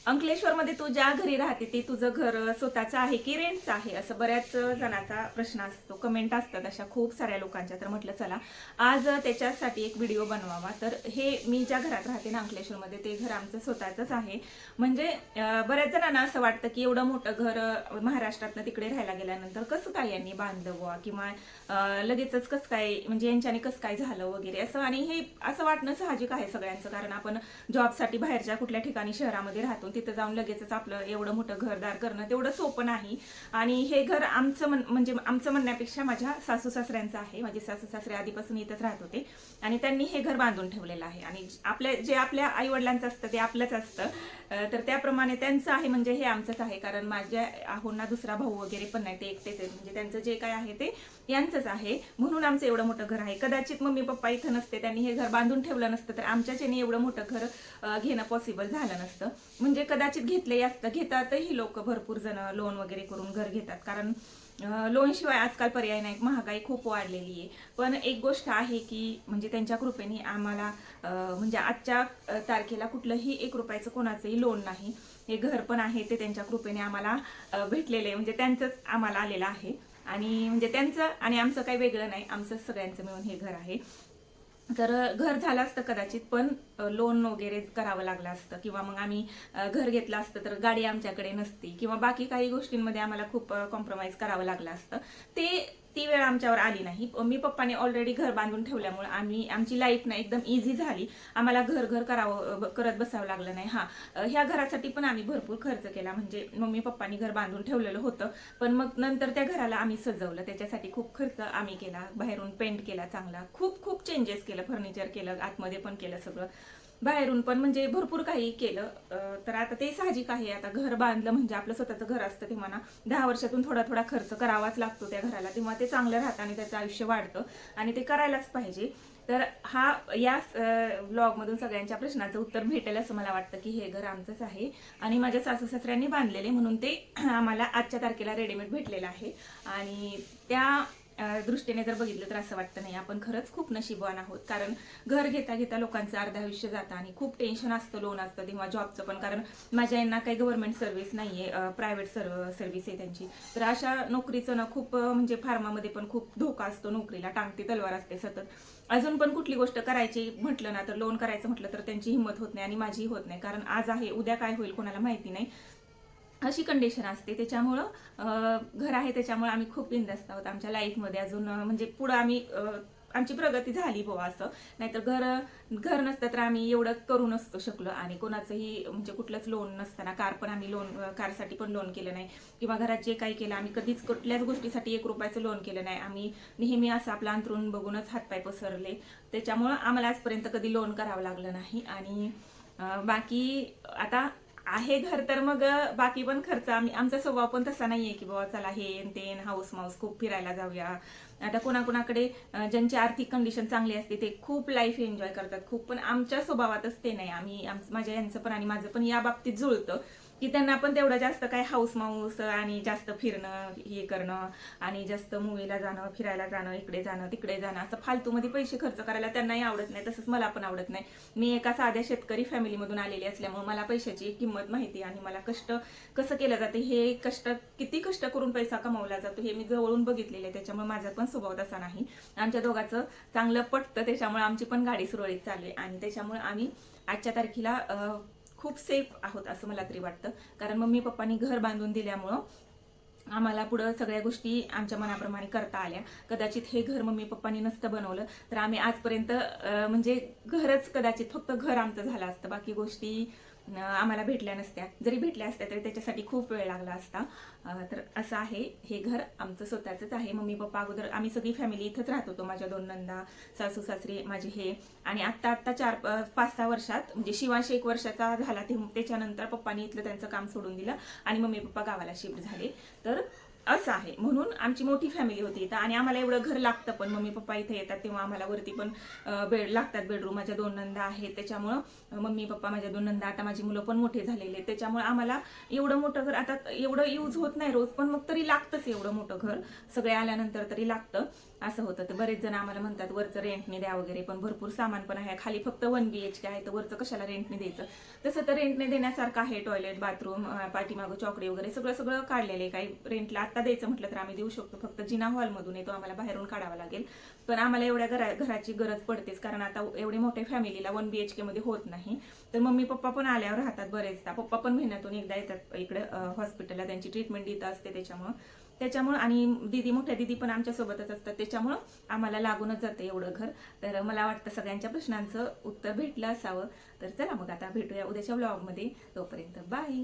अंकलेश्वरमध्ये तू ज्या घरी राहते ते तुझं घर स्वतःचं आहे की रेंटचं आहे, असं बऱ्याच जणांचा प्रश्न असतो, कमेंट असतात अशा खूप साऱ्या लोकांच्या. तर म्हटलं चला आज त्याच्यासाठी एक व्हिडिओ बनवावा. तर हे मी ज्या घरात राहते ना अंकलेश्वरमध्ये, ते घर आमचं स्वतःचंच आहे. म्हणजे बऱ्याच जणांना असं वाटतं की एवढं मोठं घर महाराष्ट्रातनं तिकडे राहायला गेल्यानंतर कसं काय यांनी बांधलं बुवा, किंवा लगेचच कसं काय, म्हणजे यांच्याने कसं काय झालं वगैरे असं. आणि हे असं वाटणं साहजिक आहे सगळ्यांचं, कारण आपण जॉबसाठी बाहेरच्या कुठल्या ठिकाणी शहरामध्ये राहतो, तिथं जाऊन लगेचच आपलं एवढं मोठं घरदार करणं तेवढं सोपं नाही. आणि हे घर आमचं म्हणजे आमचं म्हणण्यापेक्षा माझ्या सासू सासऱ्यांचं आहे. माझे सासू सासरे आधीपासून इथंच राहत होते आणि त्यांनी हे घर बांधून ठेवलेलं आहे. आणि जे आपल्या आई वडिलांचं असतं ते आपलंच असतं. तर त्याप्रमाणे त्यांचं आहे म्हणजे हे आमचंच आहे. कारण माझ्या आहोंना दुसरा भाऊ वगैरे पण नाही, ते एकटेच आहेत. म्हणजे त्यांचं जे काय आहे ते यांचंच आहे, म्हणून आमचं एवढं मोठं घर आहे. कदाचित मम्मी पप्पा इथं नसते, त्यांनी हे घर बांधून ठेवलं नसतं तर आमच्याच्याने एवढं मोठं घर घेणं पॉसिबल झालं नसतं. म्हणजे कदाचित घेतलंही असतं, घेतातही लोक, भरपूर जण लोन वगैरे करून घर घेतात. कारण लोन शिवाय आजकाल पर्याय नाही, महागाई खूप वाढलेली आहे. पण एक गोष्ट आहे की म्हणजे त्यांच्या कृपेने आम्हाला म्हणजे आजच्या तारखेला कुठलंही 1 रुपयाचं कोणाचंही लोन नाही. हे घर पण आहे ते त्यांच्या कृपेने आम्हाला भेटलेलं आहे. म्हणजे त्यांचंच आम्हाला आलेलं आहे. आणि म्हणजे त्यांचं आणि आमचं काही वेगळं नाही, आमचं सगळ्यांचं मिळून हे घर आहे. तर घर झालं असतं कदाचित, पण लोन वगैरे करावं लागलं असतं, किंवा मग आम्ही घर घेतलं असतं तर गाडी आमच्याकडे नसती, किंवा बाकी काही गोष्टींमध्ये आम्हाला खूप कॉम्प्रोमाइज करावं लागलं असतं. ती वेळ आमच्यावर आली नाही. मम्मी पप्पाने ऑलरेडी घर बांधून ठेवल्यामुळे आमची लाईफ ना एकदम इझी झाली. आम्हाला घर करत बसावं लागलं नाही. ह्या घरासाठी पण आम्ही भरपूर खर्च केला. म्हणजे मम्मी पप्पानी घर बांधून ठेवलेलं होतं, पण मग नंतर त्या घराला आम्ही सजवलं, त्याच्यासाठी खूप खर्च आम्ही केला. बाहेरून पेंट केला चांगला, खूप खूप चेंजेस केलं, फर्निचर केलं, आतमध्ये पण केलं सगळं, बाहेरून पण, म्हणजे भरपूर काही केलं. तर आता ते साहजिक आहे. आता घर बांधलं म्हणजे आपलं स्वतःचं घर असतं तेव्हा ना 10 वर्षातून थोडा थोडा खर्च करावाच लागतो त्या घराला, तेव्हा ते चांगलं राहतं आणि त्याचं आयुष्य वाढतं आणि ते करायलाच पाहिजे. तर या व्लॉगमधून सगळ्यांच्या प्रश्नाचं उत्तर भेटेल असं मला वाटतं की हे घर आमचंच आहे आणि माझ्या सासू सासऱ्यांनी बांधलेले, म्हणून ते आम्हाला आजच्या तारखेला रेडीमेड भेटलेलं आहे. आणि त्या दृष्टीने जर बघितलं तर असं वाटतं नाही, आपण खरंच खूप नशीबवान आहोत. कारण घर घेता घेता लोकांचं अर्ध आयुष्य जातं आणि खूप टेन्शन असतं, लोन असतं तेव्हा जॉबचं पण. कारण माझ्या यांना काही गव्हर्नमेंट सर्व्हिस नाहीये, प्रायव्हेट सर्व्हिस आहे त्यांची. तर अशा नोकरीचं ना खूप म्हणजे फार्मामध्ये पण खूप धोका असतो नोकरीला, टांगती तलवार असते सतत. अजून पण कुठली गोष्ट करायची म्हटलं ना, तर लोन करायचं म्हटलं तर त्यांची हिंमत होत नाही आणि माझीही होत नाही. कारण आज आहे उद्या काय होईल कोणाला माहिती नाही, अशी कंडिशन असते. त्याच्यामुळं घर आहे त्याच्यामुळे आम्ही खूप बिंदास्त आहोत आमच्या लाईफमध्ये. अजून म्हणजे पुढं आमची प्रगती झाली बुवा असं. नाहीतर घर नसतं तर आम्ही एवढं करू नसतो शकलो. आणि कोणाचंही म्हणजे कुठलंच लोन नसताना, पण आम्ही कारसाठी पण लोन केलं नाही, किंवा घरात जे काही केलं आम्ही कधीच कुठल्याच गोष्टीसाठी 1 रुपयाचं लोन केलं नाही. आम्ही नेहमी असं आपलं अंथरूण बघूनच हातपाय पसरले. त्याच्यामुळं आम्हाला आजपर्यंत कधी लोन करावं लागलं नाही. आणि बाकी आता आहे घर, तर मग बाकी पण खर्च आमचा स्वभाव पण तसा नाहीये की बाबा चला हे तेन हाऊस माऊस खूप फिरायला जाऊया. आता कोणाकोणाकडे ज्यांची आर्थिक कंडिशन चांगली असते ते खूप लाईफ एन्जॉय करतात खूप, पण आमच्या स्वभावातच ते नाही. माझ्या यांचं पण आणि माझं पण या बाबतीत जुळतं की त्यांना पण तेवढं जास्त काय हाऊस माऊस आणि जास्त फिरणं हे करणं आणि जास्त मूवीला जाणं, फिरायला जाणं, इकडे जाणं तिकडे जाणं, असं फालतूमध्ये पैसे खर्च करायला त्यांनाही आवडत नाही. तसंच मला पण आवडत नाही. मी एका साध्या शेतकरी फॅमिलीमधून आलेली असल्यामुळे मला पैशाची किंमत माहिती आणि मला कष्ट कसं केलं जाते, हे किती कष्ट करून पैसा कमवला जातो हे मी जवळून बघितलेलं आहे. त्याच्यामुळे माझा पण स्वभाव तसा नाही. आमच्या दोघांचं चांगलं पटतं, त्याच्यामुळे आमची पण गाडी सुरळीत चालली आणि त्याच्यामुळे आम्ही आजच्या तारखेला खूप सेफ आहोत असं मला तरी वाटतं. कारण मम्मी पप्पांनी घर बांधून दिल्यामुळं आम्हाला पुढं सगळ्या गोष्टी आमच्या मनाप्रमाणे करता आल्या. कदाचित हे घर मम्मी पप्पांनी नसतं बनवलं तर आम्ही आजपर्यंत म्हणजे घरच कदाचित फक्त घर आमचं झालं असतं, बाकी गोष्टी आम्हाला भेटल्या नसत्या. जरी भेटल्या असत्या तरी त्याच्यासाठी खूप वेळ लागला असता. तर असं आहे, हे घर आमचं स्वतःचंच आहे. मम्मी पप्पा अगोदर आम्ही सगळी फॅमिली इथंच राहत होतो. माझ्या 2 नंदा, सासू सासरे, माझे हे. आणि आत्ता 5-6 वर्षात म्हणजे शिवांश 1 वर्षाचा झाला त्याच्यानंतर पप्पांनी इथलं त्यांचं काम सोडून दिलं आणि मम्मी पप्पा गावाला शिफ्ट झाले. तर असं आहे. म्हणून आमची मोठी फॅमिली होती इथं आणि आम्हाला एवढं घर लागतं पण. मम्मी पप्पा इथे येतात तेव्हा आम्हाला वरती पण बेड लागतात. बेडरूम माझ्या 2 नंदा आहेत त्याच्यामुळं मम्मी पप्पा माझ्या 2 नंदा, आता माझी मुलं पण मोठे झालेले आहेत त्याच्यामुळे आम्हाला एवढं मोठं घर आता एवढं यूज होत नाही रोज, पण मग तरी लागतंच एवढं मोठं घर. सगळे आल्यानंतर तरी लागतं असं होतं. तर बरेच जण आम्हाला म्हणतात वरचं रेंटने द्या वगैरे, पण भरपूर सामान पण आहे. खाली फक्त 1 BHK आहे तर वरचं कशाला रेंटने द्यायचं. तसं तर रेंटने देण्यासारखं आहे. टॉयलेट, बाथरूम, पाठीमागं चॉकडी वगैरे सगळं सगळं काढलेलं आहे. काही रेंटला आता द्यायचं म्हटलं तर आम्ही देऊ शकतो. फक्त जिना हॉलमधून येतो, आम्हाला बाहेरून काढावा लागेल. पण आम्हाला एवढ्या घराची गरज पडतेच, कारण आता एवढे मोठ्या फॅमिलीला 1 BHK मध्ये होत नाही. तर मम्मी पप्पा पण आल्यावर राहतात बरेचदा. पप्पा पण महिन्यातून एकदा येतात इकडे हॉस्पिटलला, त्यांची ट्रीटमेंट इथं असते त्याच्यामुळं आणि दीदी, मोठ्या दीदी पण आमच्या सोबतच असतात त्याच्यामुळं आम्हाला लागूनच जातं एवढं घर. तर मला वाटतं सगळ्यांच्या प्रश्नांचं उत्तर भेटलं असावं. तर चला मग आता भेटूया उद्याच्या व्लॉगमध्ये. तोपर्यंत बाय.